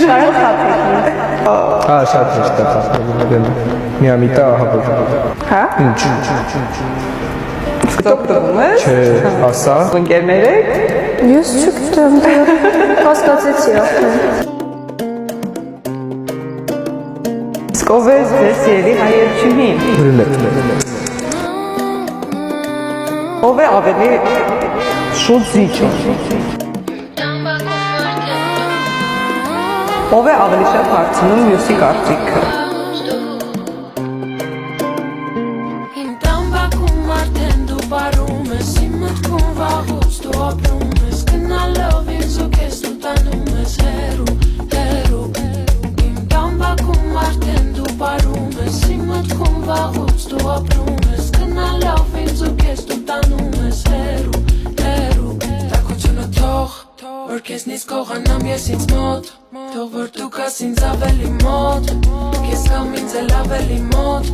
Շարել խաթիկին։ Հա, շատ հեշտ է խախտել։ Միամիտա ահավոր։ Հա։ Ինչ։ Դոկտորում ես։ Չէ, ասա։ Ընկերներ եք։ Ես չգիտեմ, հասկացեցի արդեն։ Իսկ ով է ձեզ երևի հայերչուհին։ Բրիլե։ Ով է ավելի շուտ զիջը։ Ով է ավելի շատ հարցնում մյուսի կարծիքը։ Քեզ նից կողանամ ես ինձ մոտ Թող որ դու կաս ինձ ավելի մոտ Քեզ կամ ինձ էլ ավելի մոտ